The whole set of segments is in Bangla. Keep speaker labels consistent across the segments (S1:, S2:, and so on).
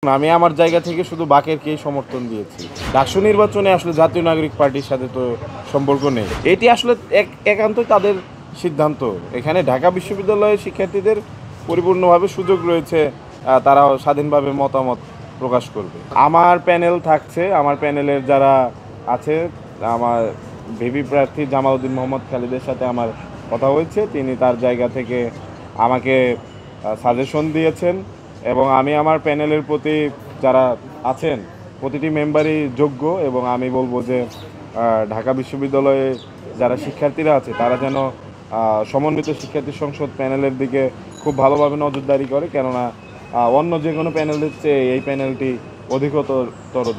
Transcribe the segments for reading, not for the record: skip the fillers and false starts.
S1: আমি আমার জায়গা থেকে শুধু বাকেরকেই সমর্থন দিয়েছি। ডাকসু নির্বাচনে আসলে জাতীয় নাগরিক পার্টির সাথে তো সম্পর্ক নেই। এটি আসলে একান্তই তাদের সিদ্ধান্ত। এখানে ঢাকা বিশ্ববিদ্যালয়ের শিক্ষার্থীদের পরিপূর্ণভাবে সুযোগ রয়েছে, তারা স্বাধীনভাবে মতামত প্রকাশ করবে। আমার প্যানেল থাকছে, আমার প্যানেলের যারা আছে, আমার ভিপি প্রার্থী জামালউদ্দিন মোহাম্মদ খালিদের সাথে আমার কথা হয়েছে। তিনি তার জায়গা থেকে আমাকে সাজেশন দিয়েছেন এবং আমি আমার প্যানেলের প্রতি যারা আছেন প্রতিটি মেম্বারই যোগ্য এবং আমি বলবো যে ঢাকা বিশ্ববিদ্যালয়ে যারা শিক্ষার্থীরা আছে তারা যেন সমন্বিত শিক্ষার্থী সংসদ প্যানেলের দিকে খুব ভালোভাবে নজরদারি করে, কেননা অন্য যে কোনো প্যানেলের চেয়ে এই প্যানেলটি অধিকতর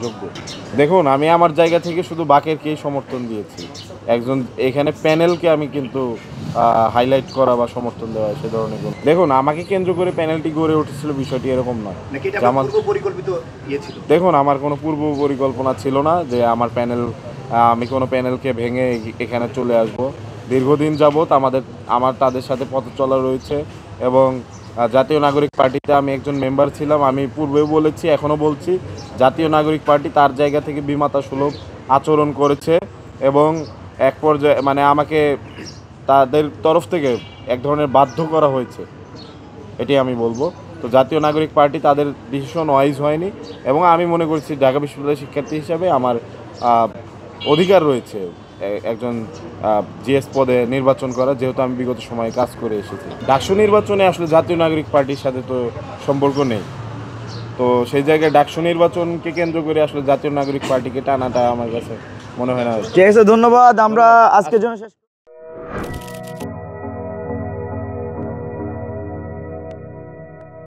S1: যোগ্য। দেখুন, আমি আমার জায়গা থেকে শুধু বাকেরকেই সমর্থন দিয়েছি। এখানে প্যানেলকে আমি কিন্তু হাইলাইট করা বা সমর্থন দেওয়া সে ধরনের কোনো। দেখুন, আমাকে কেন্দ্র করে প্যানেলটি গড়ে উঠেছিল, বিষয়টি এরকম নয়। দেখুন, আমার কোনো পূর্ব পরিকল্পনা ছিল না যে আমার প্যানেল, আমি কোনো প্যানেলকে ভেঙে এখানে চলে আসব। দীর্ঘদিন যাবৎ আমার তাদের সাথে পথ চলা রয়েছে এবং জাতীয় নাগরিক পার্টিতে আমি একজন মেম্বার ছিলাম। আমি পূর্বেও বলেছি, এখনও বলছি, জাতীয় নাগরিক পার্টি তার জায়গা থেকে বিমাতা সুলভ আচরণ করেছে এবং এক পর্যায়ে আমাকে তাদের তরফ থেকে এক ধরনের বাধ্য করা হয়েছে, এটি আমি বলবো। তো জাতীয় নাগরিক পার্টি তাদের ডিসিশন ওয়াইজ হয়নি এবং আমি মনে করছি ঢাকা বিশ্ববিদ্যালয়ের শিক্ষার্থী হিসাবে আমার অধিকার রয়েছে একজন জিএস পদে নির্বাচন করা, যেহেতু আমি বিগত সময়ে কাজ করে এসেছি। ডাকসু নির্বাচনে আসলে জাতীয় নাগরিক পার্টির সাথে তো সম্পর্ক নেই। তো সেই জায়গায় ডাকসু নির্বাচনকে কেন্দ্র করে আসলে জাতীয় নাগরিক পার্টিকে টানাটা আমার কাছে মনে হয় না।
S2: ঠিক আছে, ধন্যবাদ। আমরা আজকের জন্য শেষ।